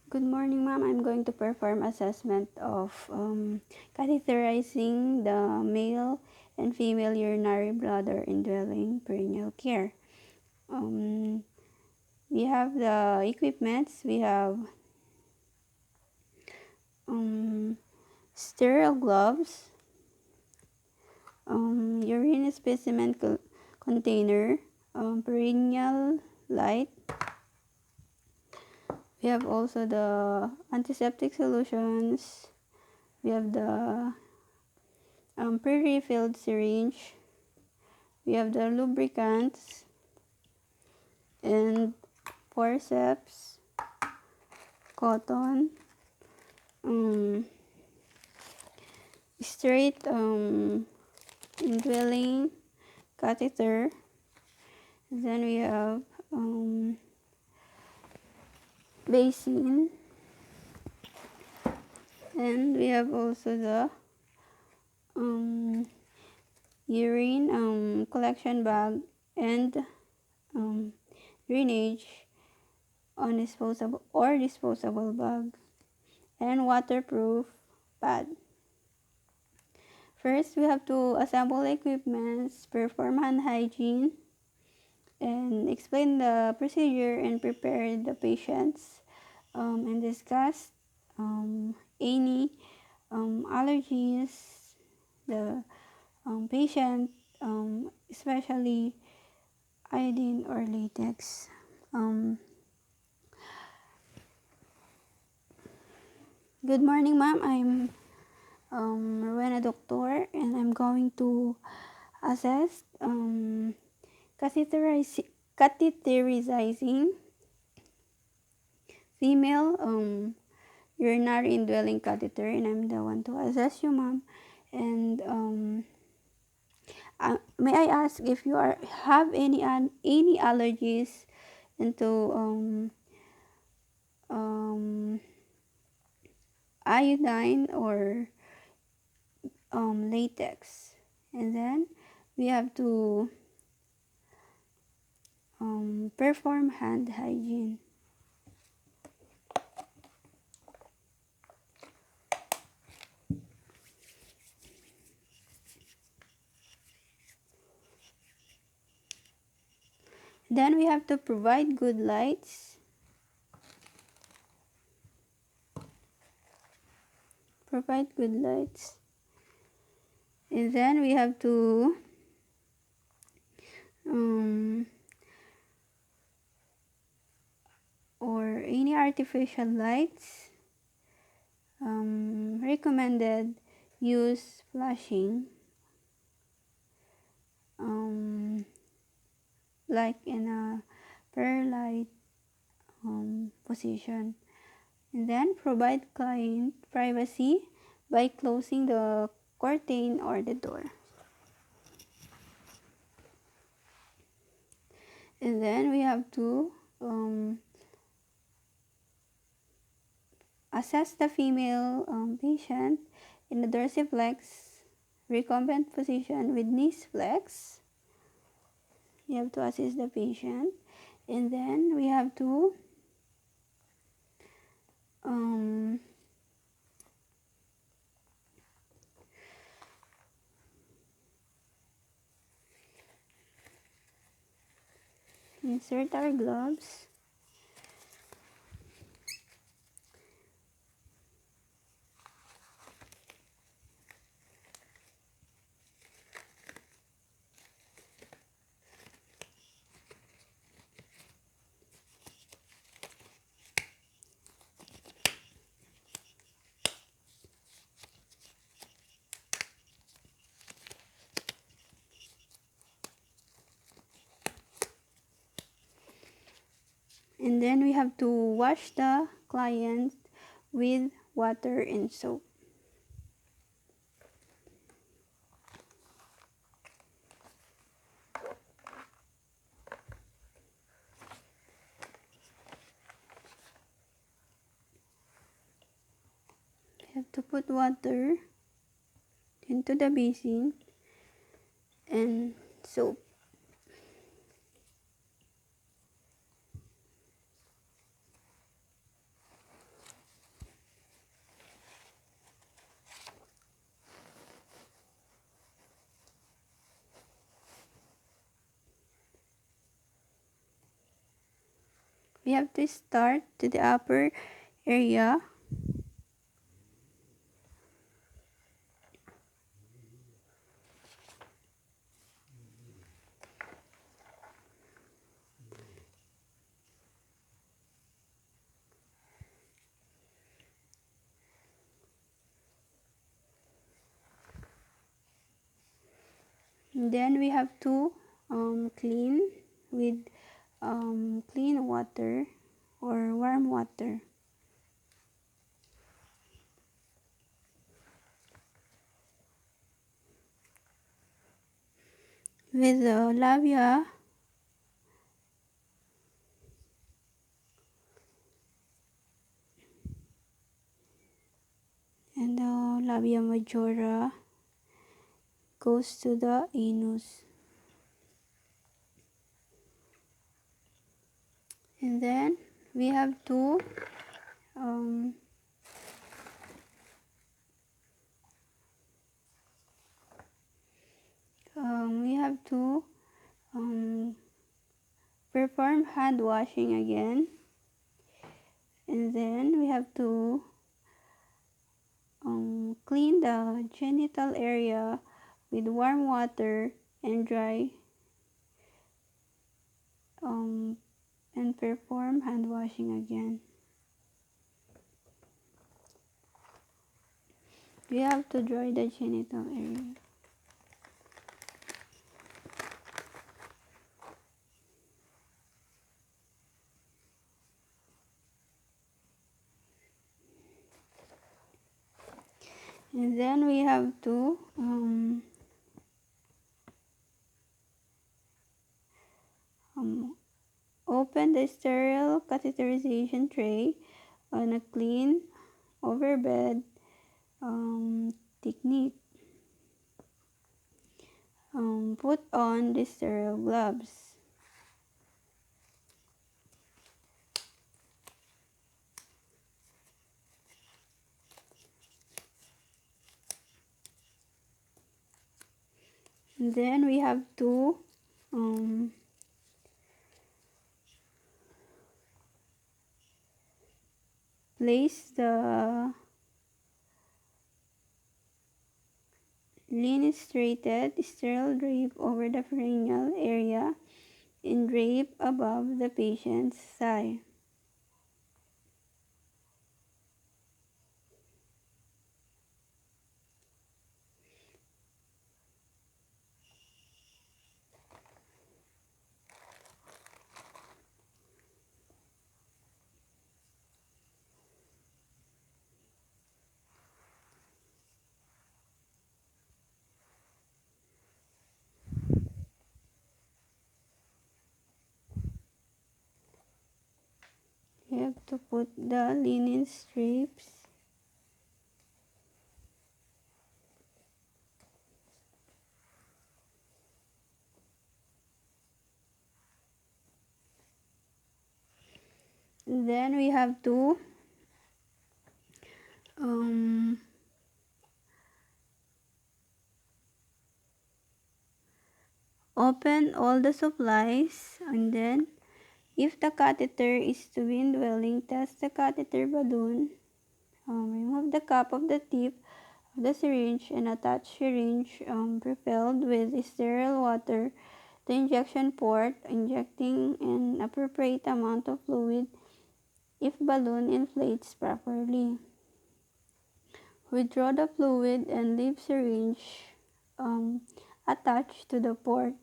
Good morning, ma'am. I'm going to perform assessment of catheterizing the male and female urinary bladder indwelling perineal care. We have the equipments. We have sterile gloves, urine specimen container, perineal light. We have also the antiseptic solutions. We have the pre-refilled syringe. We have the lubricants and forceps, cotton, straight indwelling catheter. Then we have basin, and we have also the urine collection bag and drainage on disposable bag and waterproof pad. First, we have to assemble equipments, perform hand hygiene, and explain the procedure and prepare the patients and discuss any allergies the patient, especially iodine or latex. Good morning, ma'am. I'm Rowena Doctor, and I'm going to assess catheterizing female urinary indwelling catheter, and I'm the one to assess you, ma'am. And may I ask if you have any allergies into iodine or latex? And then we have to perform hand hygiene. Then we have to provide good lights. And then we have to or any artificial lights. Recommended use flashing like in a perlight position. And then provide client privacy by closing the curtain or the door. And then we have to assess the female patient in the dorsiflex recumbent position with knees flexed. You have to assess the patient, and then we have to insert our gloves. And then we have to wash the client with water and soap. We have to put water into the basin and soap. we have to start to the upper area. And then we have to clean with clean water or warm water. With the labia and the labia majora goes to the anus. And then we have to we have to perform hand washing again, and then we have to clean the genital area with warm water and dry and perform hand washing again. We have to dry the genital area. And then we have to open the sterile catheterization tray on a clean overbed technique. Put on the sterile gloves. And then we have to place the linestrated sterile drape over the perineal area and drape above the patient's thigh. You have to put the linen strips then we have to open all the supplies, and then if the catheter is to be indwelling, test the catheter balloon. Remove the cap of the tip of the syringe and attach syringe prefilled with sterile water to injection port, injecting an appropriate amount of fluid if balloon inflates properly. Withdraw the fluid and leave syringe attached to the port.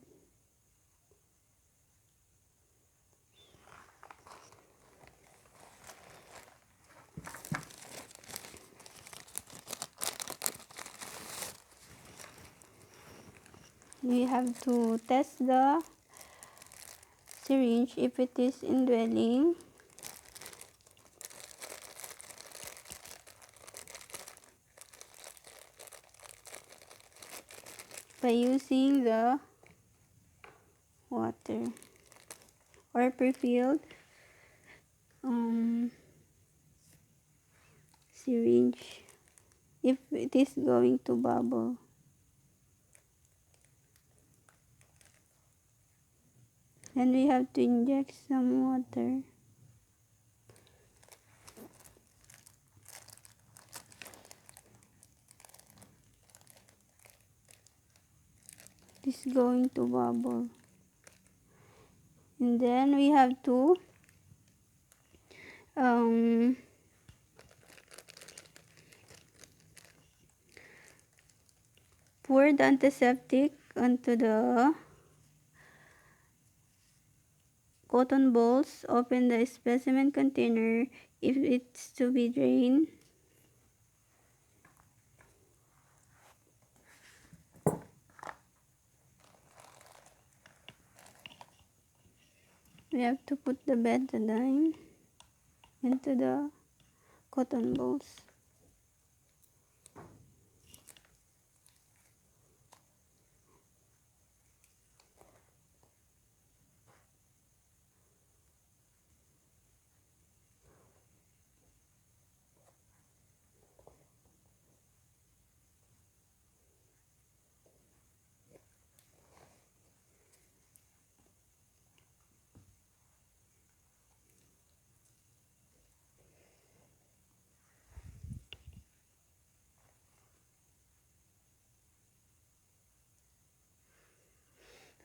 We have to test the syringe if it is indwelling. By using the water or prefilled syringe if it is going to bubble. Then we have to inject some water. is going to bubble. And then we have to pour the antiseptic onto the cotton balls. Open the specimen container if it's to be drained. We have to put the betadine into the cotton balls.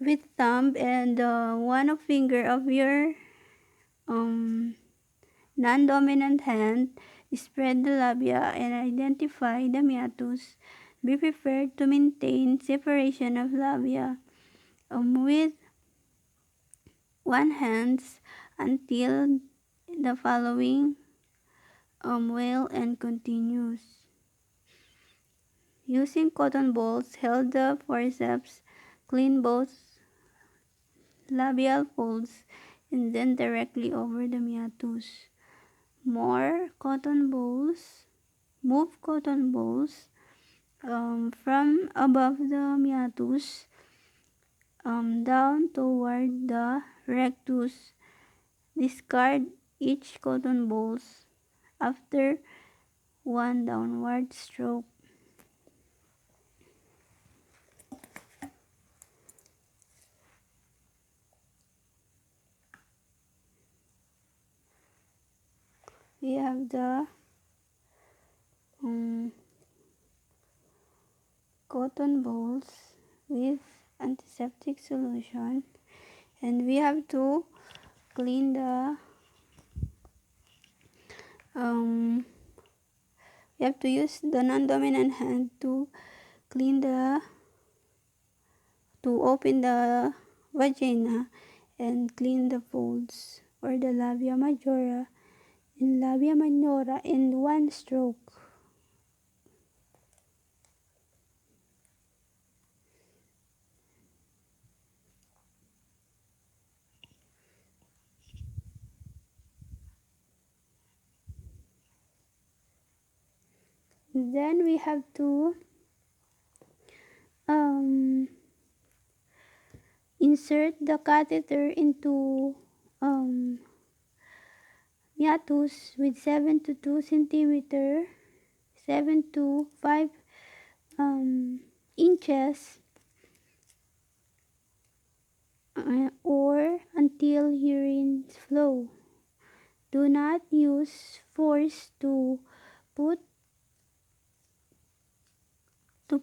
With thumb and one finger of your non-dominant hand, spread the labia and identify the meatus. Be prepared to maintain separation of labia with one hand until the following well and continues. Using cotton balls, held the forceps, clean both labial folds and then directly over the meatus. More cotton balls. Move cotton balls from above the meatus down toward the rectus. Discard each cotton balls after one downward stroke. We have the cotton balls with antiseptic solution, and we have to clean the we have to use the non-dominant hand to open the vagina and clean the folds or the labia majora in one stroke. Then we have to insert the catheter into meatus with 7 to 2 centimeter, 7 to 5 inches, or until urine flow. Do not use force to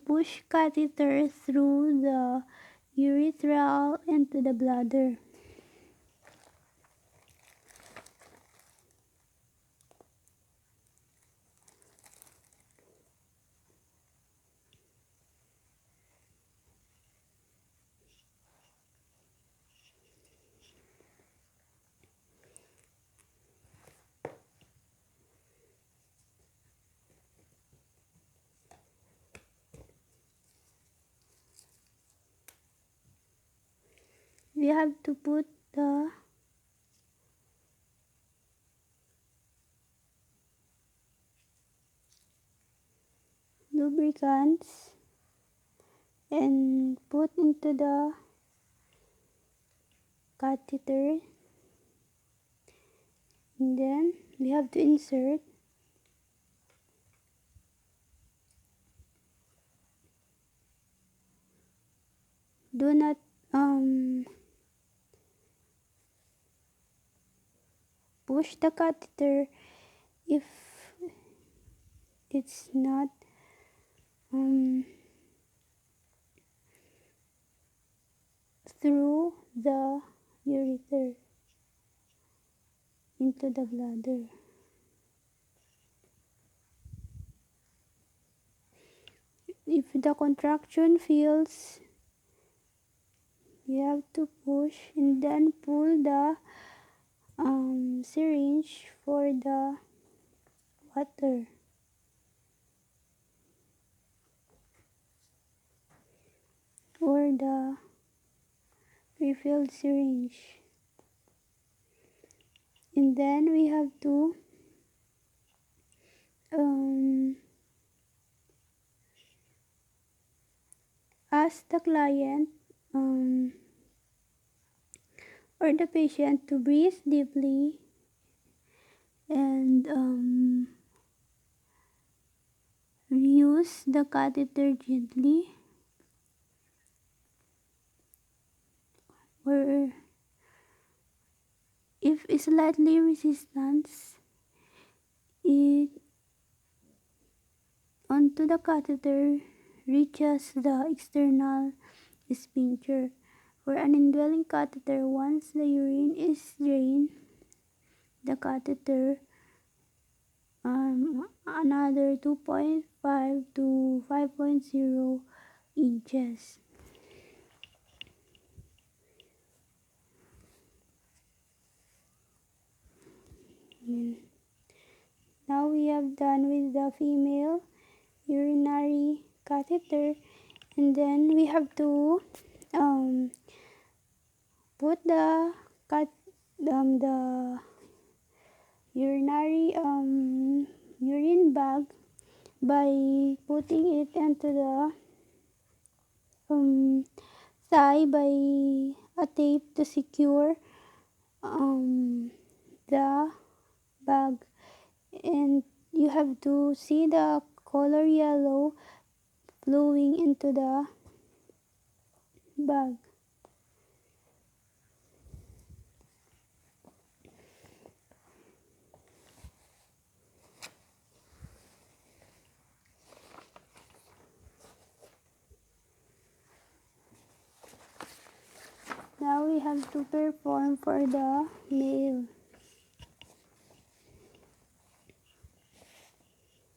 push catheter through the urethra into the bladder. We have to put the lubricants and put into the catheter, and then we have to insert. Do not push the catheter if it's not through the ureter into the bladder. If the contraction fails, you have to push and then pull the syringe for the water. Or the refilled syringe. And then we have to ask the client or the patient to breathe deeply and use the catheter gently, or if it's slightly resistance, it onto the catheter reaches the external sphincter. For an indwelling catheter, once the urine is drained, the catheter another 2.5 to 5.0 inches. Now we have done with the female urinary catheter, and then we have to put the urinary urine bag by putting it into the thigh by a tape to secure the bag, and you have to see the color yellow flowing into the bag. Now we have to perform for the male.